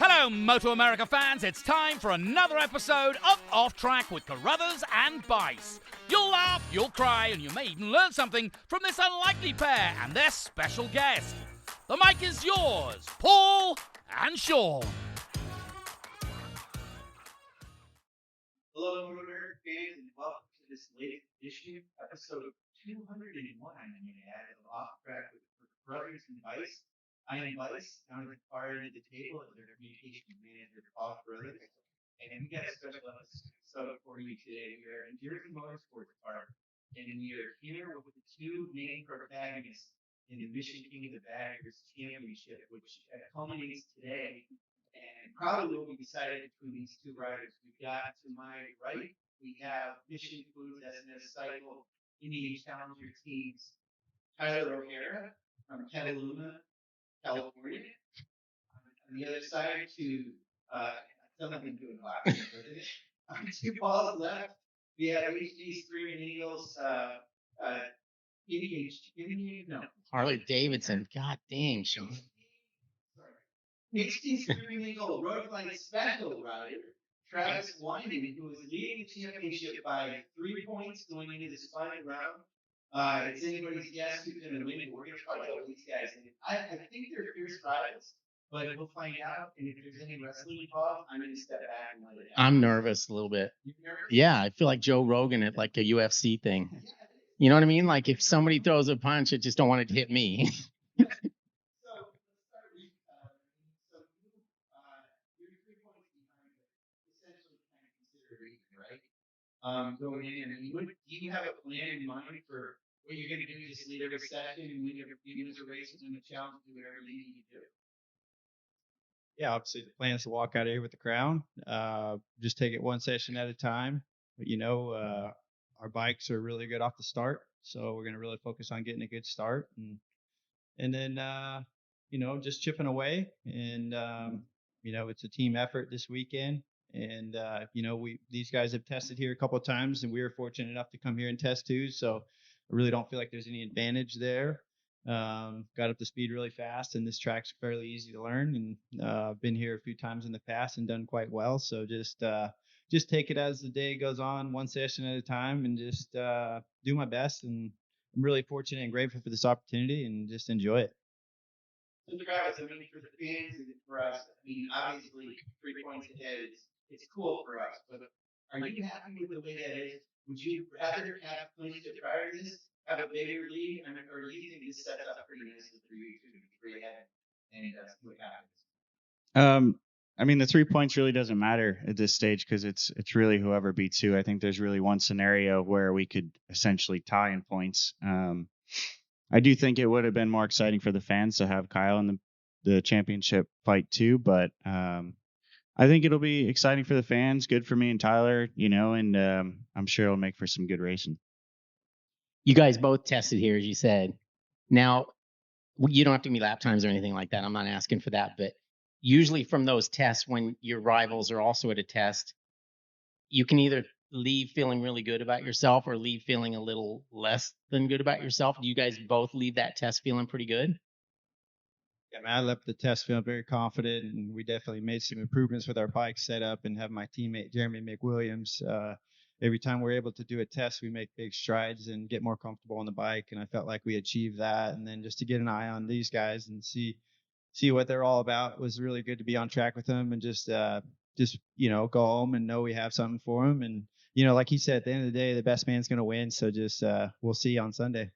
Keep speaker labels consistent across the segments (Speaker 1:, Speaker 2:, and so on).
Speaker 1: Hello, MotoAmerica fans. It's time for another episode of Off Track with Carruthers and Bice. You'll laugh, you'll cry, and you may even learn something from this unlikely pair and their special guest. The mic is yours, Paul and Sean.
Speaker 2: Hello, MotoAmerica fans, and welcome to this latest edition, episode 201, I'm going to add, of Off Track with Carruthers and Bice. I am Bice, down at the far end of the table as their communications manager, Paul Carruthers, and we got a special episode for you today. We are in Jersey Motorsports Park, and we are here with the two main protagonists in the Mission King of the Baggers Championship, which culminates today. And probably will be decided between these two riders. We've got to my right, we have Mission Foods S&S Cycle Indian Challenger teams Tyler O'Hara from Petaluma, California. On the other side to something doing last. On two Paul's left, we have HD Screamin Eagles,
Speaker 3: Harley-Davidson. God dang, Sean.
Speaker 2: HD Screamin Eagle Roadline Special rider, Travis Wyman, who is leading the championship by 3 points going into this final round. It's anybody's guess who's going to win, but we're going to try to know these guys. And I think they're fierce rivals, but we'll find out. And if there's any wrestling involved, I'm going to step back and let it happen.
Speaker 3: I'm nervous a little bit.
Speaker 2: You nervous?
Speaker 3: Yeah, I feel like Joe Rogan at like a UFC thing. You know what I mean? Like if somebody throws a punch, I just don't want it to hit me.
Speaker 2: So let's start with you're 3 points behind, but essentially kind of consider it even, right? Going in, and do you have a plan in mind for what you're going to do? Just lead every session and win every few minutes of races and the challenge, do whatever leading you do.
Speaker 4: Yeah, obviously the plan is to walk out of here with the crown. Just take it one session at a time. But our bikes are really good off the start, so we're going to really focus on getting a good start, and then just chipping away. And it's a team effort this weekend. And these guys have tested here a couple of times, and we were fortunate enough to come here and test too. So I really don't feel like there's any advantage there. Got up to speed really fast, and this track's fairly easy to learn. And been here a few times in the past and done quite well. So just take it as the day goes on, one session at a time, and just do my best. And I'm really fortunate and grateful for this opportunity, and just enjoy it.
Speaker 2: So Travis, for the fans and for us, obviously 3 points ahead it's cool for us, but are you happy with the way that is? Would you rather have points to prior to this, have a bigger lead, or do you think this sets up pretty nicely for you to be free ahead and see what happens?
Speaker 5: The 3 points really doesn't matter at this stage because it's really whoever beats who. I think there's really one scenario where we could essentially tie in points. I do think it would have been more exciting for the fans to have Kyle in the championship fight too, but I think it'll be exciting for the fans, good for me and Tyler, and I'm sure it'll make for some good racing.
Speaker 3: You guys both tested here, as you said. Now, you don't have to give me lap times or anything like that. I'm not asking for that, but usually from those tests, when your rivals are also at a test, you can either leave feeling really good about yourself or leave feeling a little less than good about yourself. Do you guys both leave that test feeling pretty good?
Speaker 4: Yeah, man, I left the test feeling very confident, and we definitely made some improvements with our bike setup and have my teammate Jeremy McWilliams. Every time we're able to do a test, we make big strides and get more comfortable on the bike, and I felt like we achieved that. And then just to get an eye on these guys and see what they're all about, it was really good to be on track with them and just go home and know we have something for them. And like he said, at the end of the day, the best man's going to win. So just we'll see on Sunday.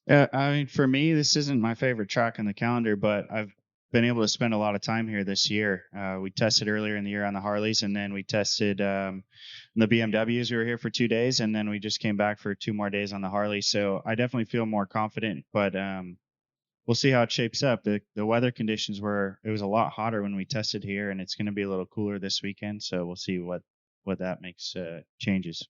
Speaker 5: Yeah, for me, this isn't my favorite track on the calendar, but I've been able to spend a lot of time here this year. We tested earlier in the year on the Harleys, and then we tested the BMWs. We were here for 2 days, and then we just came back for 2 more days on the Harley. So I definitely feel more confident, but we'll see how it shapes up. The weather conditions it was a lot hotter when we tested here, and it's going to be a little cooler this weekend. So we'll see what that makes changes.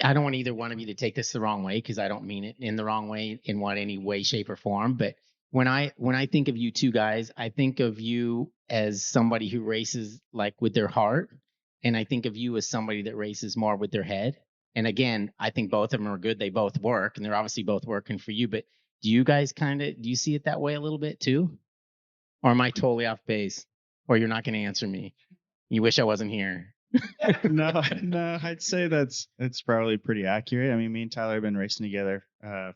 Speaker 3: I don't want either one of you to take this the wrong way, because I don't mean it in the wrong way in any way, shape, or form. But when I think of you two guys, I think of you as somebody who races like with their heart, and I think of you as somebody that races more with their head. And again, I think both of them are good. They both work, and they're obviously both working for you. But do you guys do you see it that way a little bit too? Or am I totally off base? Or you're not going to answer me? You wish I wasn't here.
Speaker 5: No, I'd say that's probably pretty accurate. I mean, me and Tyler have been racing together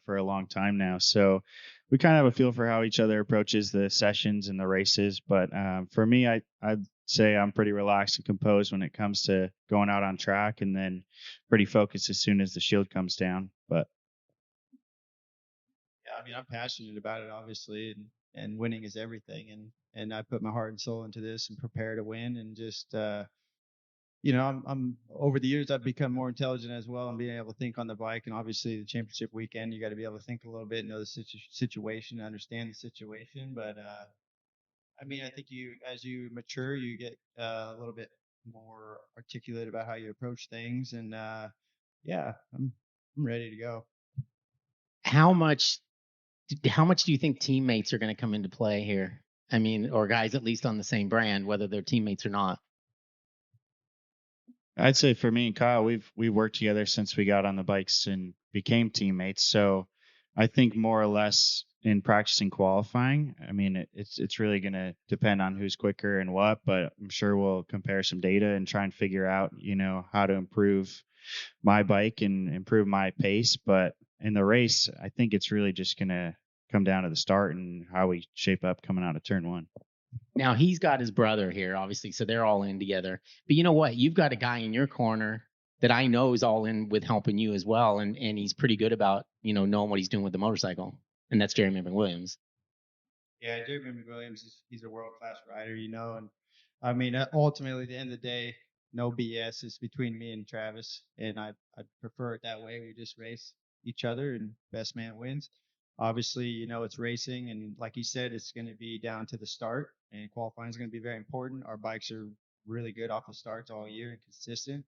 Speaker 5: for a long time now, so we kind of have a feel for how each other approaches the sessions and the races. But for me, I'd say I'm pretty relaxed and composed when it comes to going out on track, and then pretty focused as soon as the shield comes down. But
Speaker 4: Yeah, I mean, I'm passionate about it, obviously, and winning is everything. And I put my heart and soul into this and prepare to win. And just, I'm over the years, I've become more intelligent as well and being able to think on the bike. And obviously, the championship weekend, you got to be able to think a little bit, know the situation, understand the situation. But I mean, I think as you mature, you get a little bit more articulate about how you approach things. And yeah, I'm ready to go.
Speaker 3: How much do you think teammates are going to come into play here? I mean, or guys at least on the same brand, whether they're teammates or not.
Speaker 5: I'd say for me and Kyle, we've worked together since we got on the bikes and became teammates. So I think more or less in practicing qualifying, I mean, it's really going to depend on who's quicker and what, but I'm sure we'll compare some data and try and figure out, how to improve my bike and improve my pace. But in the race, I think it's really just going to come down to the start and how we shape up coming out of turn one.
Speaker 3: Now he's got his brother here, obviously, so they're all in together. But you know what? You've got a guy in your corner that I know is all in with helping you as well, and he's pretty good about knowing what he's doing with the motorcycle, and that's Jeremy McWilliams.
Speaker 4: Yeah, Jeremy McWilliams he's a world class rider, and I mean ultimately at the end of the day, no BS is between me and Travis, and I prefer it that way. We just race each other, and best man wins. Obviously, it's racing, and like he said, it's going to be down to the start, and qualifying is going to be very important. Our bikes are really good off the starts all year and consistent.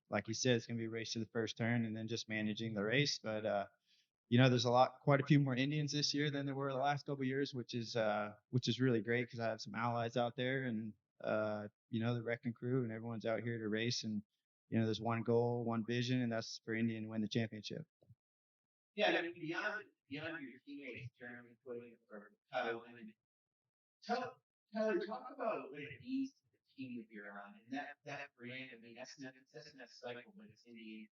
Speaker 4: Like he said, it's going to be race to the first turn, and then just managing the race. But there's quite a few more Indians this year than there were the last couple of years, which is really great because I have some allies out there, and the wrecking crew, and everyone's out here to race, and there's one goal, one vision, and that's for Indian to win the championship.
Speaker 2: Yeah, I mean, beyond your teammates, Jeremy Williams or Tyler Wyman, Tyler, talk about what it means to the team that you're on, and that brand. I mean, S&S Cycle, but it's Indian,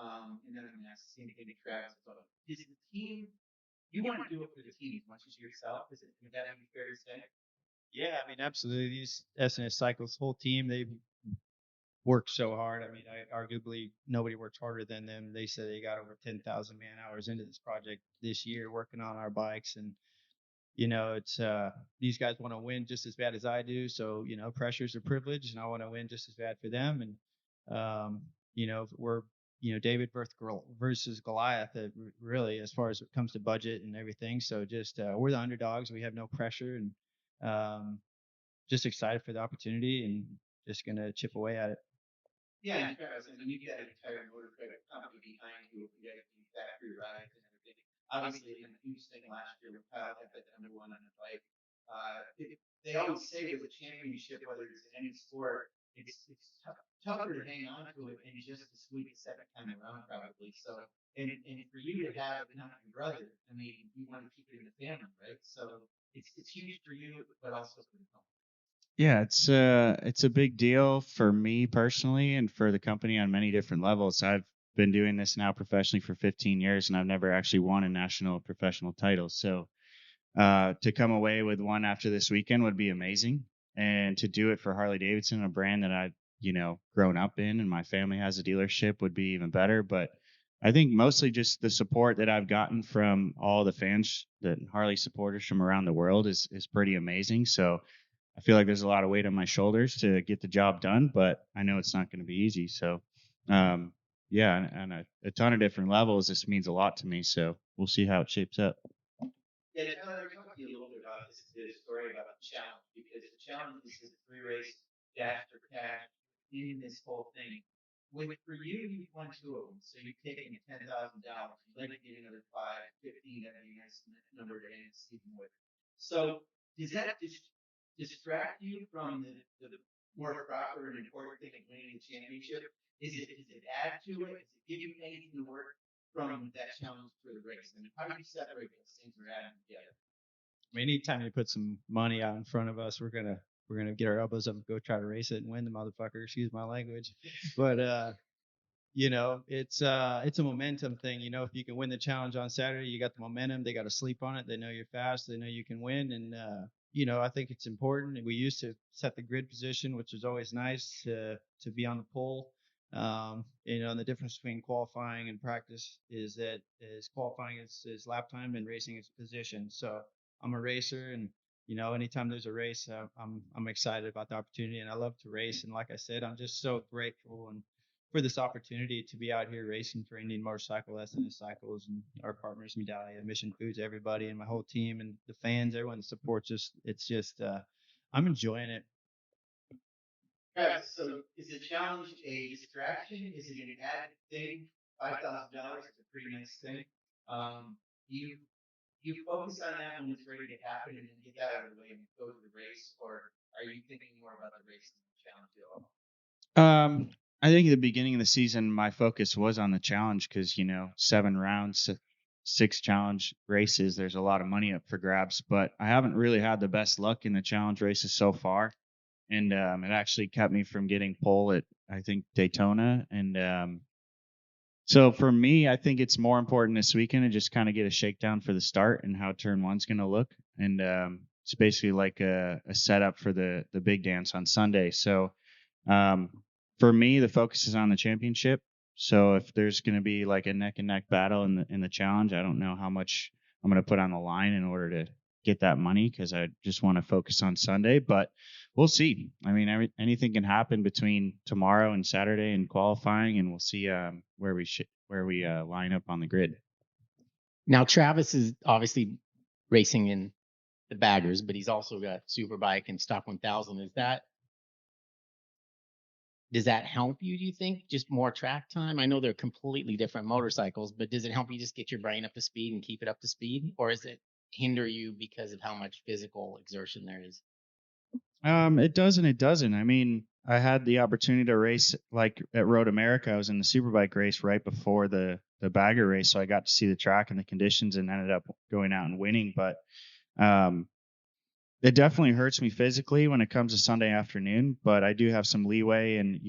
Speaker 2: and then I'm going to ask the same thing to Travis. But is the team? You want to do it for the team as much as yourself? Would that be fair to say?
Speaker 4: Yeah, I mean, absolutely. These S&S Cycles whole team, they've worked so hard. I mean, arguably nobody works harder than them. They said they got over 10,000 man hours into this project this year working on our bikes, and it's these guys want to win just as bad as I do. So pressure's a privilege, and I want to win just as bad for them. And we're David versus Goliath, really, as far as it comes to budget and everything. So just we're the underdogs. We have no pressure, and just excited for the opportunity and just gonna chip away at it.
Speaker 2: Yeah, and Travis, I mean, you've got an entire motorcycle company behind you. You got factory rides and everything. Obviously, a huge thing last year with Kyle had that number one on the bike. They always say with a championship, whether it's in any sport, it's tougher to hang on to it and just to squeak the second time around, probably. So, and for you to have not your brother, I mean, you want to keep it in the family, right? So it's huge for you, but also for the company.
Speaker 5: Yeah, it's a big deal for me personally and for the company on many different levels. I've been doing this now professionally for 15 years, and I've never actually won a national professional title. So to come away with one after this weekend would be amazing, and to do it for Harley-Davidson, a brand that I've grown up in, and my family has a dealership, would be even better. But I think mostly just the support that I've gotten from all the fans, the Harley supporters from around the world, is pretty amazing. So I feel like there's a lot of weight on my shoulders to get the job done, but I know it's not going to be easy. So, yeah, and a ton of different levels, this means a lot to me. So we'll see how it shapes up.
Speaker 2: Yeah, Tyler, talk to you a little bit about this story about the challenge, because the challenge is a 3-race dash for cash in this whole thing. For you, you've won 2 of them, so you've taken $10,000. You'd like to get another 5, 15. I mean, that's the number to end the season with. So does that distract you from the more proper and important thing of winning the championship? Does it add to it? Does it give you anything to work from that challenge for the race? I mean, how do you separate those things or add them together?
Speaker 4: I mean, anytime you put some money out in front of us, we're gonna get our elbows up and go try to race it and win the motherfucker. Excuse my language, but it's a momentum thing. If you can win the challenge on Saturday, you got the momentum. They got to sleep on it. They know you're fast. They know you can win, and I think it's important. We used to set the grid position, which was always nice to be on the pole. And the difference between qualifying and practice is qualifying is lap time and racing is position. So I'm a racer, and anytime there's a race, I'm excited about the opportunity, and I love to race. And like I said, I'm just so grateful and for this opportunity to be out here racing for Indian Motorcycle, S&S Cycles, and our partners, Medallia, Mission Foods, everybody, and my whole team, and the fans, everyone that supports us. It's just, I'm enjoying it.
Speaker 2: Travis, so is the challenge a distraction? Is it an added thing? $5,000 is a pretty nice thing. You focus on that when it's ready to happen and then get that out of the way and go to the race, or are you thinking more about the race than the challenge at all?
Speaker 5: I think at the beginning of the season, my focus was on the challenge because, 7 rounds, 6 challenge races, there's a lot of money up for grabs. But I haven't really had the best luck in the challenge races so far. And it actually kept me from getting pole at, I think, Daytona. And so for me, I think it's more important this weekend to just kind of get a shakedown for the start and how turn 1's going to look. And it's basically like a setup for the big dance on Sunday. So for me, the focus is on the championship. So if there's going to be like a neck and neck battle in the challenge, I don't know how much I'm going to put on the line in order to get that money because I just want to focus on Sunday. But we'll see. I mean, anything can happen between tomorrow and Saturday in qualifying, and we'll see where we line up on the grid.
Speaker 3: Now, Travis is obviously racing in the baggers, but he's also got Superbike and Stock 1000. Does that help you, do you think? Just more track time? I know they're completely different motorcycles, but does it help you just get your brain up to speed and keep it up to speed? Or does it hinder you because of how much physical exertion there is?
Speaker 5: It does and it doesn't. I mean, I had the opportunity to race like at MotoAmerica. I was in the Superbike race right before the bagger race, so I got to see the track and the conditions and ended up going out and winning. But it definitely hurts me physically when it comes to Sunday afternoon, but I do have some leeway and,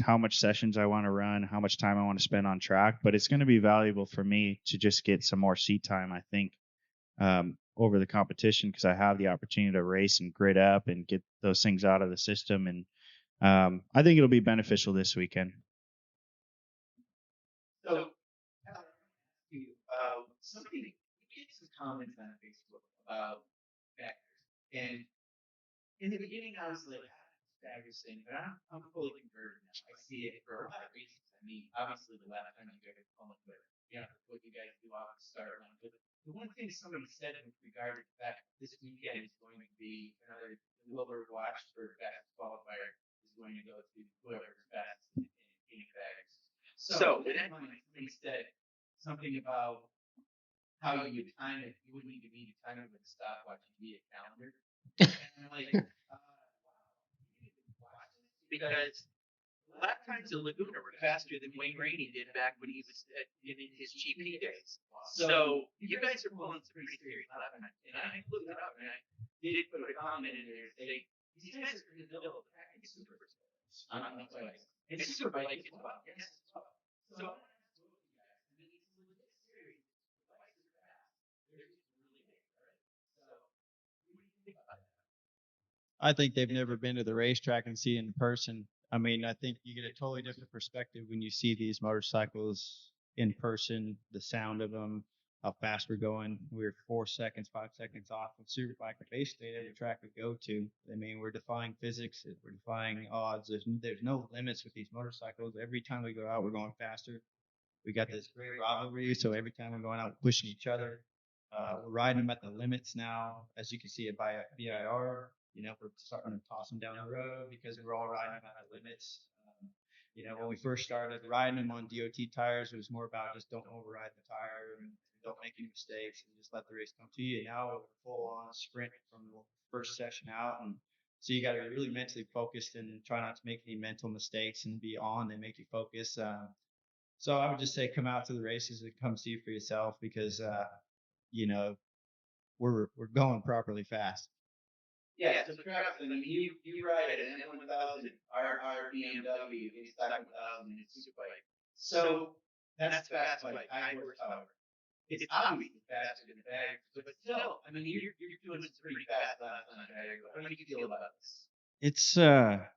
Speaker 5: how much sessions I want to run, how much time I want to spend on track, but it's going to be valuable for me to just get some more seat time, I think, over the competition because I have the opportunity to race and grid up and get those things out of the system. And I think it'll be beneficial this weekend.
Speaker 2: So, somebody get some comments on Facebook about backers. And in the beginning, I was like, baggers thing, but I'm fully converted now. I see it for a lot of reasons. I mean, obviously, the last time you guys were calling, but what you guys do off the start line. But the one thing somebody said with regard to the fact that this weekend is going to be another Wilbur watch for best qualifier is going to go to whoever's best in baggers. So, with that mind, somebody said something about how you would time it. You wouldn't even need to time it with a stopwatch. You'd be a calendar. And I'm like, because lap times in Laguna were faster than Wayne Rainey did back when he was in his GP days. So you guys are pulling some pretty serious lap times. And I looked it up and I did put a comment in there saying, these guys are in the middle of the pack in Superbike. On the bikes. And Superbike as well. Yes, as well. So
Speaker 4: I think they've never been to the racetrack and see it in person. I mean, I think you get a totally different perspective when you see these motorcycles in person, the sound of them, how fast we're going. We're 4 seconds, 5 seconds off of Superbike, basically at every track we go to. I mean, we're defying physics. We're defying odds. There's no limits with these motorcycles. Every time we go out, we're going faster. We got this great rivalry, so every time we're going out, we're pushing each other. We're riding them at the limits now, as you can see it by VIR. We're starting to toss them down the road because we're all riding them at the limits. When we first started riding them on DOT tires, it was more about just don't override the tire and don't make any mistakes and just let the race come to you. Now we're full on sprint from the first session out. And so you got to be really mentally focused and try not to make any mental mistakes and be on. They make you focus. So I would just say come out to the races and come see for yourself because, we're going properly fast.
Speaker 2: Yeah, so Travis, I mean, you ride an M1000 our BMW, it's stock 1000, it's Superbike. So that's fast bike, high horsepower. It's obviously faster than the bag, but still, I mean, you're doing this pretty fast on a bag. How do you feel about this?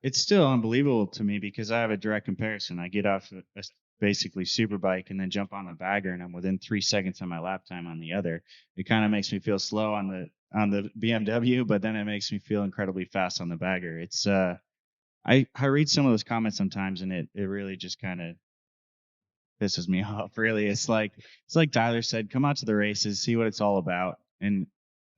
Speaker 5: It's still unbelievable to me because I have a direct comparison. I get off a basically Superbike and then jump on the bagger, and I'm within 3 seconds on my lap time on the other. It kind of makes me feel slow on the BMW, but then it makes me feel incredibly fast on the bagger. It's I read some of those comments sometimes, and it really just kind of pisses me off. Really, it's like Tyler said, come out to the races, see what it's all about, and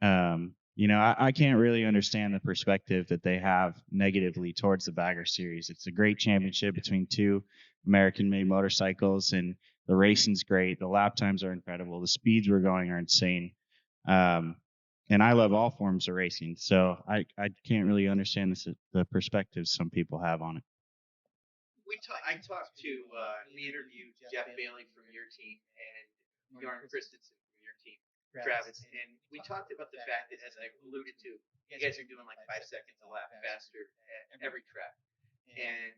Speaker 5: I can't really understand the perspective that they have negatively towards the Bagger Series. It's a great championship between two American-made motorcycles, and the racing's great. The lap times are incredible. The speeds we're going are insane. And I love all forms of racing, so I can't really understand the perspectives some people have on it.
Speaker 2: I talked to, we interviewed Jeff Bailey from your team and Bjorn Christensen from your team, Travis, and we talked about the fact that, as I alluded to, you guys are doing like 5 seconds a lap faster at every track. And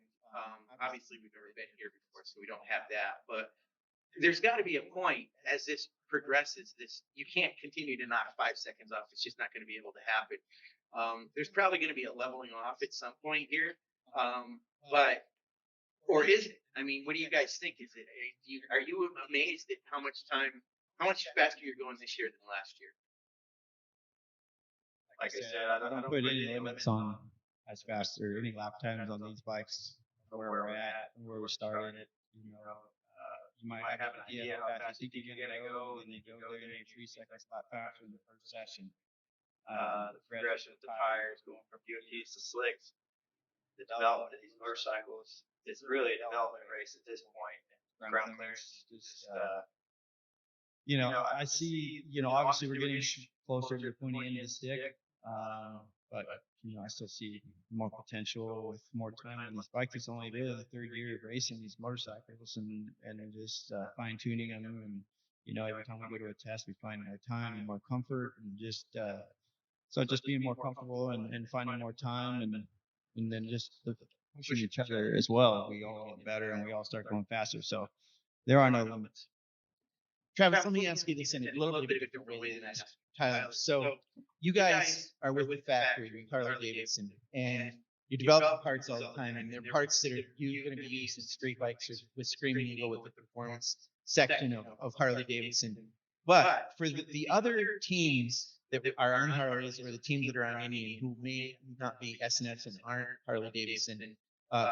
Speaker 2: obviously we've never been here before, so we don't have that. But there's got to be a point as this progresses. You can't continue to knock 5 seconds off. It's just not going to be able to happen. There's probably going to be a leveling off at some point here. Or is it? I mean, what do you guys think? Is it? Are you amazed at how much faster you're going this year than last year?
Speaker 4: Like I said, I don't put any limits on as fast or any lap times on these bikes where we're at and where we started. You might have an idea how fast you think you're gonna go, and you go there and you're 3 seconds lap faster in the first session.
Speaker 2: The progression of the tires, going from DOTs to slicks, the development of these motorcycles. It's really a development race at this point. Ground clearance is just,
Speaker 4: I see, obviously we're getting closer to the pointy end of the stick. But I still see more potential with more time on these bikes. It's only the third year of racing these motorcycles and just fine tuning them. And, every time we go to a test, we find more time and more comfort and just being more comfortable and finding more time and then just pushing each other as well. We all get better and we all start going faster. So there are no limits.
Speaker 6: Travis, let me ask you this in a little bit of a different way than I asked Tyler. So you guys are with the factory, Harley-Davidson, and you develop parts all the time, and they're parts that are going to be used in street bikes or with Screamin Eagle with the performance section of Harley-Davidson. But for the other teams that are on Harleys or the teams that are on Indian who may not be S&S and aren't Harley-Davidson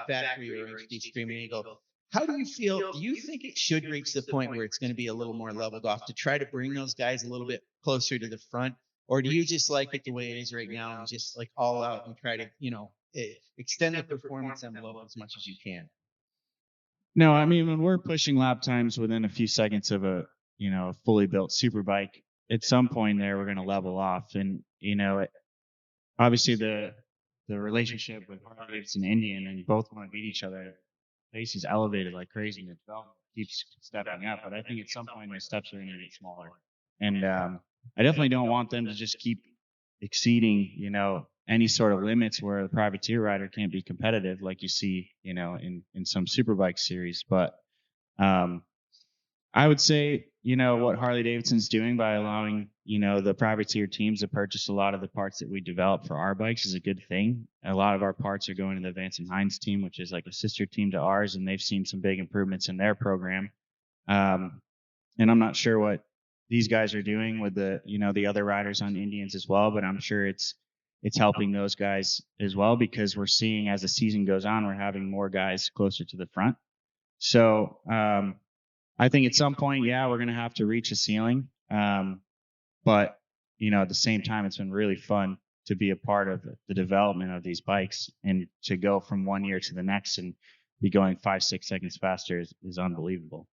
Speaker 6: factory or HD Screamin Eagle, how do you feel? Do you think it should reach the point where it's going to be a little more leveled off to try to bring those guys a little bit closer to the front? Or do you just like it the way it is right now and just like all out and try to, extend the performance envelope as much as you can?
Speaker 5: No, I mean, when we're pushing lap times within a few seconds of a fully built super bike, at some point there, we're going to level off. And, obviously the relationship with Harley-Davidson and Indian, and both want to beat each other. Pace is elevated like crazy, and the development keeps stepping up. But I think at some point those steps are going to get smaller. And I definitely don't want them to just keep exceeding, any sort of limits where the privateer rider can't be competitive like you see, in some superbike series. But I would say, what Harley-Davidson's doing by allowing, the privateer teams to purchase a lot of the parts that we develop for our bikes is a good thing. A lot of our parts are going to the Vance and Hines team, which is like a sister team to ours, and they've seen some big improvements in their program. And I'm not sure what these guys are doing with the other riders on Indians as well, but I'm sure it's helping those guys as well, because we're seeing as the season goes on, we're having more guys closer to the front. So, I think at some point, we're going to have to reach a ceiling. But, at the same time, it's been really fun to be a part of the development of these bikes, and to go from one year to the next and be going 5-6 seconds faster is unbelievable.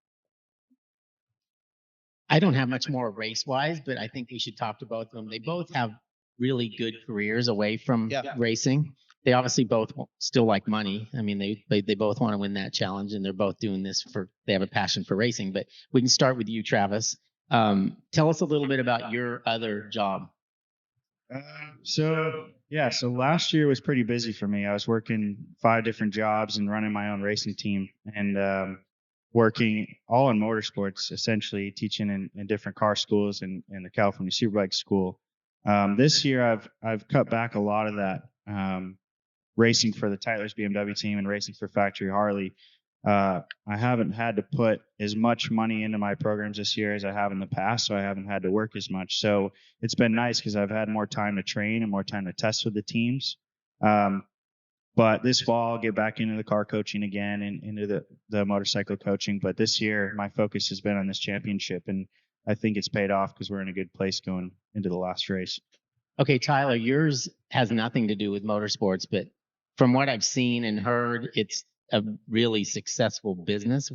Speaker 3: I don't have much more race-wise, but I think we should talk about them. They both have really good careers away from racing. They obviously both still like money. I mean, they both want to win that challenge, and they're both doing this they have a passion for racing. But we can start with you, Travis. Tell us a little bit about your other job
Speaker 5: So last year was pretty busy for me. I was working 5 different jobs and running my own racing team, and working all in motorsports, essentially teaching in different car schools and the California Superbike School. This year I've cut back a lot of that, racing for the Tyler's BMW team and racing for Factory Harley. I haven't had to put as much money into my programs this year as I have in the past, so I haven't had to work as much. So it's been nice because I've had more time to train and more time to test with the teams. But this fall, I'll get back into the car coaching again and into the motorcycle coaching. But this year, my focus has been on this championship, and I think it's paid off because we're in a good place going into the last race.
Speaker 3: Okay, Tyler, yours has nothing to do with motorsports, but from what I've seen and heard, it's a really successful business.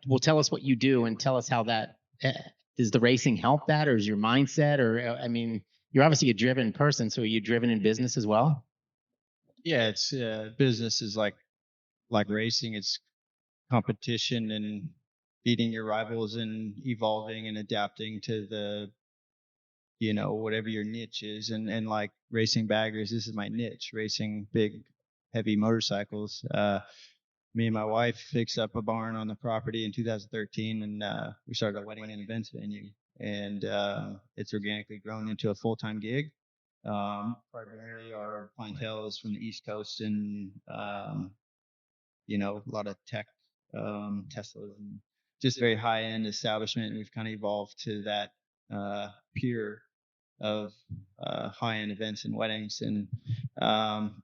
Speaker 3: Well, tell us what you do and tell us how that, does the racing help that, or is your mindset, or, I mean, you're obviously a driven person, so are you driven in business as well?
Speaker 4: Yeah, it's business is like racing. It's competition and beating your rivals and evolving and adapting to the, whatever your niche is. And like racing baggers, this is my niche, racing big, heavy motorcycles. Me and my wife fixed up a barn on the property in 2013, and we started a wedding and events venue. And it's organically grown into a full-time gig. Primarily our clientele is from the East Coast and, a lot of tech, Teslas, and just very high-end establishment. And we've kind of evolved to that pure of high-end events and weddings. And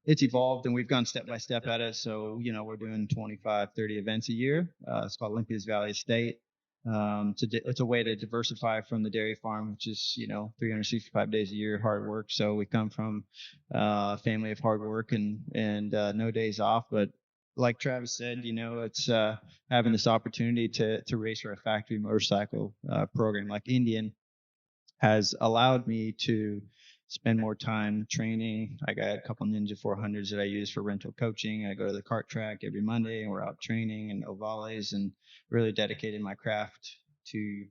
Speaker 4: it's evolved, and we've gone step by step at it. So, we're doing 25, 30 events a year. It's called Olympia's Valley Estate. It's a way to diversify from the dairy farm, which is, 365 days a year, hard work. So we come from a family of hard work and no days off. But like Travis said, it's having this opportunity to race for a factory motorcycle program like Indian has allowed me to spend more time training. I got a couple Ninja 400s that I use for rental coaching. I go to the kart track every Monday, and we're out training and ovales, and really dedicating my craft to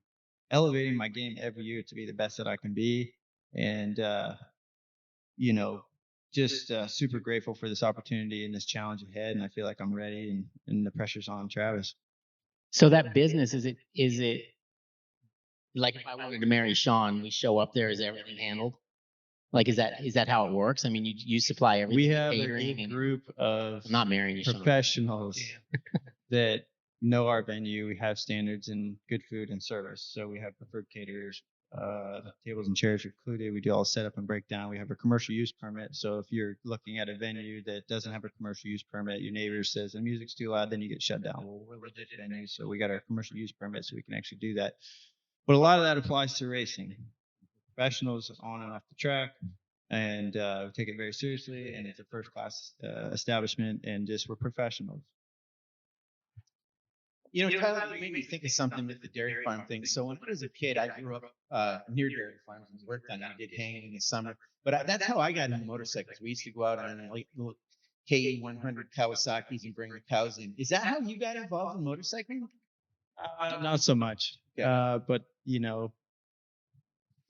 Speaker 4: elevating my game every year to be the best that I can be. And, just super grateful for this opportunity and this challenge ahead. And I feel like I'm ready, and the pressure's on Travis.
Speaker 3: So that business, is it like if I wanted to marry Sean, we show up there, is everything handled? Like, is that how it works? I mean, you supply everything.
Speaker 4: We have a group of
Speaker 3: I'm not marrying you,
Speaker 4: professionals that know our venue. We have standards and good food and service. So we have preferred caterers, tables and chairs are included. We do all setup and breakdown. We have a commercial use permit. So if you're looking at a venue that doesn't have a commercial use permit, your neighbor says the music's too loud, then you get shut down. Well, we're a legit venue, so we got our commercial use permit, so we can actually do that. But a lot of that applies to racing. Professionals on and off the track, and we take it very seriously, and it's a first-class establishment, and just we're professionals.
Speaker 6: Tyler, you made me think of something with the dairy farm thing. So when I was a kid, I grew up near dairy farms and worked on it. I did hanging in the summer. But that's how I got into motorcycles. We used to go out on like little KE100 Kawasaki's and bring the cows in. Is that how you got involved in motorcycling?
Speaker 4: Not so much, but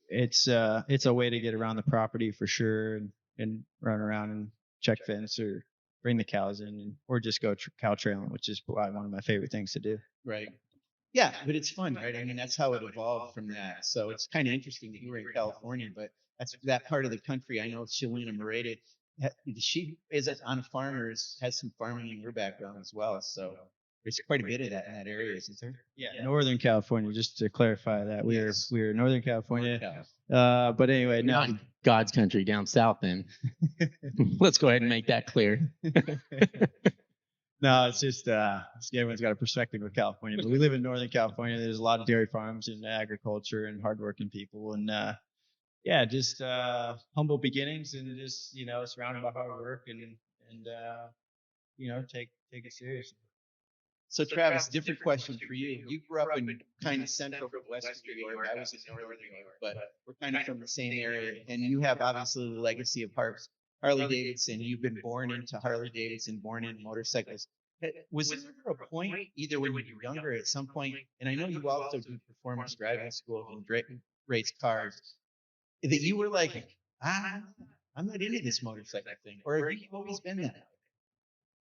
Speaker 4: it's a way to get around the property for sure, and run around and check fence or bring the cows in, or just go cow trailing, which is one of my favorite things to do.
Speaker 6: Right. Yeah, but it's fun, right? I mean, that's how it evolved from that. So it's kind of interesting that you were in California, but that's that part of the country. I know Shalina Moreta, she is on a farm or has some farming in her background as well. So there's quite a bit of that in that area, isn't there?
Speaker 4: Yeah, Northern California. Just to clarify that, we're Northern California. But anyway,
Speaker 3: not God's country down south. Then let's go ahead and make that clear.
Speaker 4: No, it's just everyone's got a perspective of California. But we live in Northern California. There's a lot of dairy farms and agriculture and hardworking people, and just humble beginnings, and just surrounded by hard work, and take it seriously.
Speaker 6: So Travis, different question for you. You grew up in kind of central western New York. I was in northern New York, but we're kind of from the same area. And you have obviously the legacy of Harley-Davidson. You've been born into Harley-Davidson, born in motorcycles. Was there a point, either when you were younger, at some point, and I know you also do performance driving school and race cars, that you were like, I'm not into this motorcycle thing? Or have you always been that?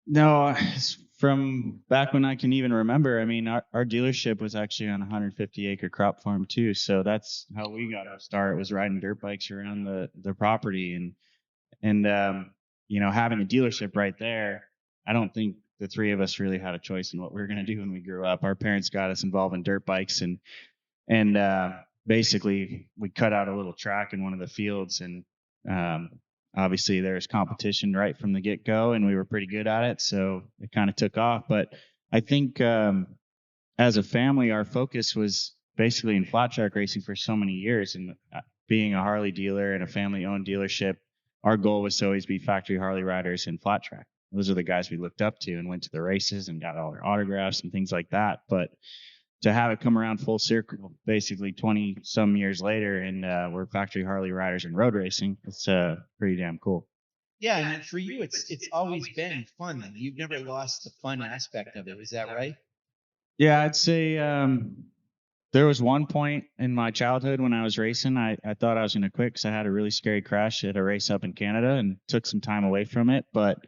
Speaker 5: No, it's from back when I can even remember. I mean, our dealership was actually on a 150-acre crop farm too, so that's how we got our start. Was riding dirt bikes around the property, and having a dealership right there. I don't think the three of us really had a choice in what we were going to do when we grew up. Our parents got us involved in dirt bikes, and basically we cut out a little track in one of the fields, and obviously there's competition right from the get-go, and we were pretty good at it, so it kind of took off. But I think as a family, our focus was basically in flat track racing for so many years, and being a Harley dealer and a family-owned dealership, our goal was to always be factory Harley riders in flat track. Those are the guys we looked up to and went to the races and got all their autographs and things like that. But to have it come around full circle, basically 20 some years later, and we're factory Harley riders in road racing, it's pretty damn cool.
Speaker 6: Yeah, and for you, it's always been fun. Then you've never lost the fun aspect of it. Is that right?
Speaker 5: Yeah, I'd say there was one point in my childhood when I was racing, I thought I was going to quit because I had a really scary crash at a race up in Canada and took some time away from it. But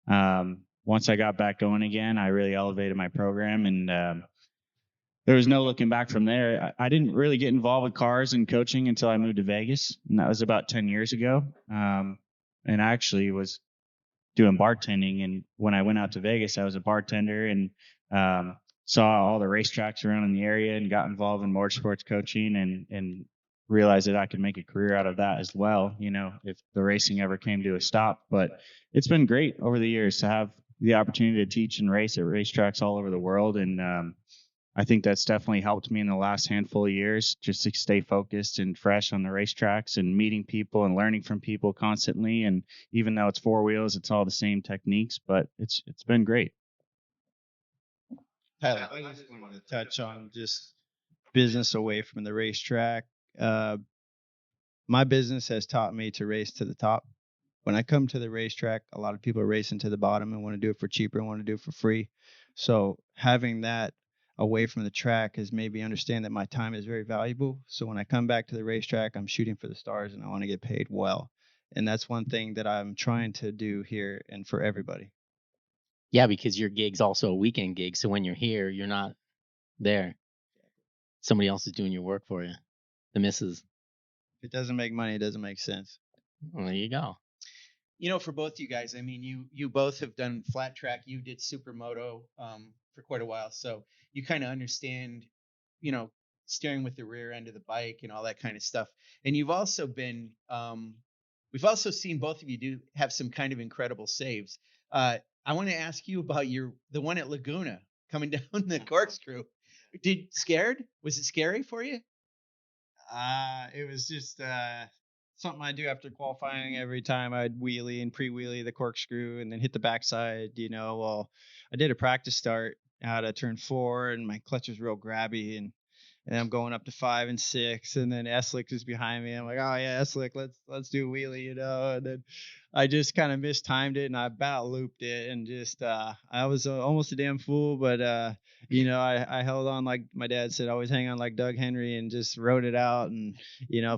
Speaker 5: once I got back going again, I really elevated my program, and there was no looking back from there. I didn't really get involved with cars and coaching until I moved to Vegas, and that was about 10 years ago. And I actually was doing bartending, and when I went out to Vegas, I was a bartender and saw all the racetracks around in the area and got involved in motorsports coaching and realized that I could make a career out of that as well, if the racing ever came to a stop. But it's been great over the years to have the opportunity to teach and race at racetracks all over the world. And I think that's definitely helped me in the last handful of years just to stay focused and fresh on the racetracks and meeting people and learning from people constantly. And even though it's four wheels, it's all the same techniques, but it's been great.
Speaker 4: Tyler, I just wanted to touch on just business away from the racetrack. My business has taught me to race to the top. When I come to the racetrack, a lot of people are racing to the bottom and want to do it for cheaper and want to do it for free. So having that away from the track has made me understand that my time is very valuable. So when I come back to the racetrack, I'm shooting for the stars and I want to get paid well. And that's one thing that I'm trying to do here and for everybody.
Speaker 3: Yeah, because your gig's also a weekend gig. So when you're here, you're not there. Somebody else is doing your work for you. The missus.
Speaker 4: If it doesn't make money, it doesn't make sense.
Speaker 3: Well, there you go.
Speaker 6: For both you guys, I mean, you both have done flat track. You did supermoto for quite a while. So you kind of understand, steering with the rear end of the bike and all that kind of stuff. And you've also been, we've also seen both of you have some kind of incredible saves. I want to ask you about the one at Laguna coming down the corkscrew. Was it scary for you?
Speaker 4: It was just something I do after qualifying. Every time I'd wheelie and pre-wheelie the corkscrew and then hit the backside. Well, I did a practice start out of turn 4 and my clutch was real grabby and I'm going up to 5 and 6 and then Eslick is behind me. I'm like, oh yeah, Eslick, let's do a wheelie, and then I just kind of mistimed it and I about looped it and just I was almost a damn fool, but I held on like my dad said, always hang on like Doug Henry, and just rode it out. And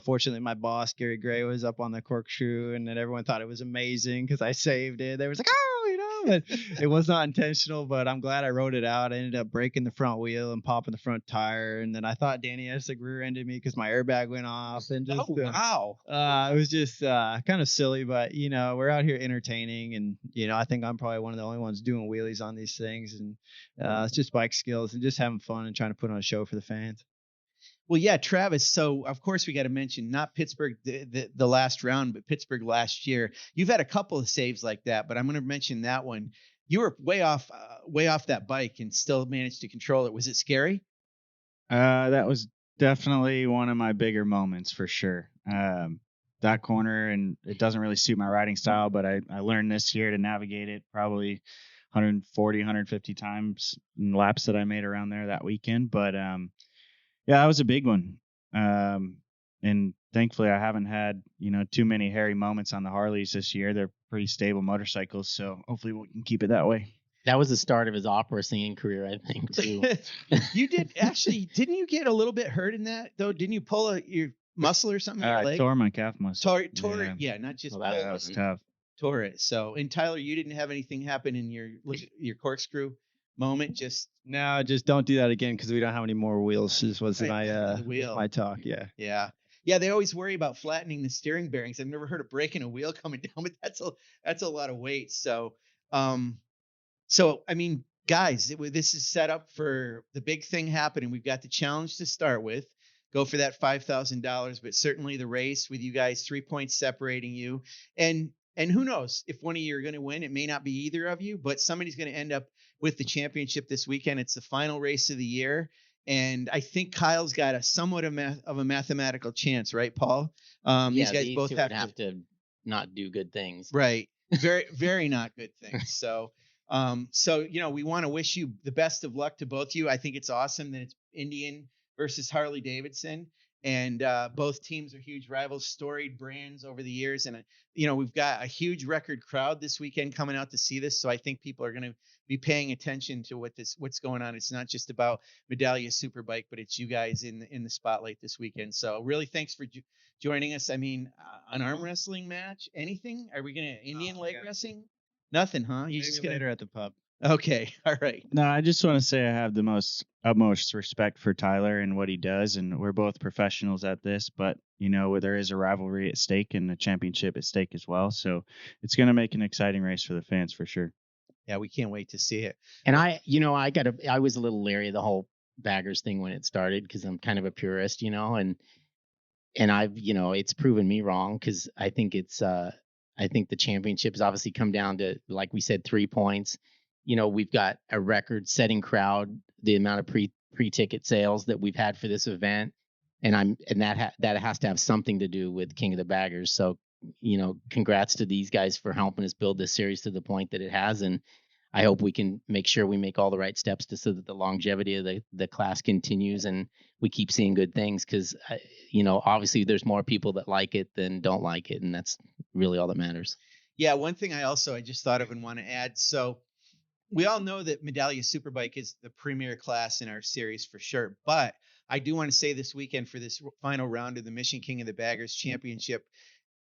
Speaker 4: fortunately my boss Gary Gray was up on the corkscrew, and then everyone thought it was amazing because I saved it. They was like, oh, but it was not intentional, but I'm glad I rode it out. I ended up breaking the front wheel and popping the front tire, and then I thought Danny Eslick rear-ended me because my airbag went off. And just
Speaker 6: wow,
Speaker 4: it was just kind of silly, but we're out here entertaining, and I think I'm probably one of the only ones doing wheelies on these things, and it's just bike skills and just having fun and trying to put on a show for the fans.
Speaker 6: Well, yeah, Travis. So of course we got to mention not Pittsburgh the last round, but Pittsburgh last year. You've had a couple of saves like that, but I'm going to mention that one. You were way off that bike and still managed to control it. Was it scary?
Speaker 5: That was definitely one of my bigger moments for sure. That corner, and it doesn't really suit my riding style, but I learned this year to navigate it probably 140, 150 times in laps that I made around there that weekend. But yeah, that was a big one. And thankfully I haven't had, too many hairy moments on the Harleys this year. They're pretty stable motorcycles, so hopefully we can keep it that way.
Speaker 3: That was the start of his opera singing career, I think, too.
Speaker 6: You did actually. Didn't you get a little bit hurt in that though? Didn't you pull muscle or something?
Speaker 5: I
Speaker 6: Leg?
Speaker 5: tore my calf muscle.
Speaker 6: Tore it. Yeah, not just
Speaker 3: Well,
Speaker 5: That was tough.
Speaker 6: tore it. So, and Tyler, you didn't have anything happen in your corkscrew moment. Just
Speaker 4: No, just don't do that again because we don't have any more wheels. This was
Speaker 6: Right,
Speaker 4: my talk. Yeah.
Speaker 6: yeah. They always worry about flattening the steering bearings. I've never heard of breaking a wheel coming down, but that's a lot of weight. So, I mean, guys, this is set up for the big thing happening. We've got the challenge to start with. Go for that $5,000, but certainly the race with you guys, 3 points separating you. And who knows if one of you are going to win? It may not be either of you, but somebody's going to end up with the championship this weekend. It's the final race of the year. And I think Kyle's got a somewhat of a mathematical chance, right, Paul? These guys both
Speaker 3: two have to not do good things.
Speaker 6: Right. Very, very not good things. So, we want to wish you the best of luck to both of you. I think it's awesome that it's Indian versus Harley-Davidson. And both teams are huge rivals, storied brands over the years. And, we've got a huge record crowd this weekend coming out to see this. So I think people are going to be paying attention to what's going on. It's not just about Medallia Superbike, but it's you guys in the spotlight this weekend. So really thanks for joining us. I mean, an arm wrestling match, anything? Are we going to Indian leg wrestling? Nothing, huh? You just
Speaker 4: Maybe later at the pub.
Speaker 6: Okay. All right.
Speaker 5: No, I just want to say I have the utmost respect for Tyler and what he does, and we're both professionals at this. But there is a rivalry at stake and a championship at stake as well. So it's going to make an exciting race for the fans for sure.
Speaker 6: Yeah, we can't wait to see it.
Speaker 3: And I was a little leery of the whole baggers thing when it started because I'm kind of a purist, and I've, it's proven me wrong because I think I think the championship has obviously come down to, like we said, 3 points. We've got a record-setting crowd, the amount of pre-ticket sales that we've had for this event, and that has to have something to do with King of the Baggers. So, congrats to these guys for helping us build this series to the point that it has, and I hope we can make sure we make all the right steps so that the longevity of the class continues and we keep seeing good things. Because obviously there's more people that like it than don't like it, and that's really all that matters.
Speaker 6: Yeah, one thing I just thought of and want to add. So we all know that Medallia Superbike is the premier class in our series for sure. But I do want to say this weekend for this final round of the Mission King of the Baggers Championship,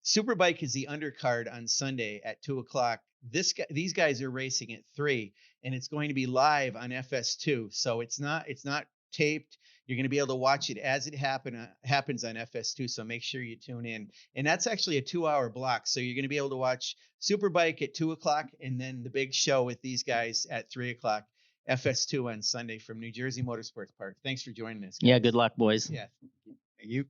Speaker 6: Superbike is the undercard on Sunday at 2:00. These guys are racing at 3, and it's going to be live on FS2. So it's not taped. You're going to be able to watch it as it happens on FS2. So make sure you tune in. And that's actually a 2-hour block. So you're going to be able to watch Superbike at 2:00 and then the big show with these guys at 3:00, FS2 on Sunday from New Jersey Motorsports Park. Thanks for joining us, guys.
Speaker 3: Yeah, good luck, boys.
Speaker 6: Yeah.
Speaker 4: You.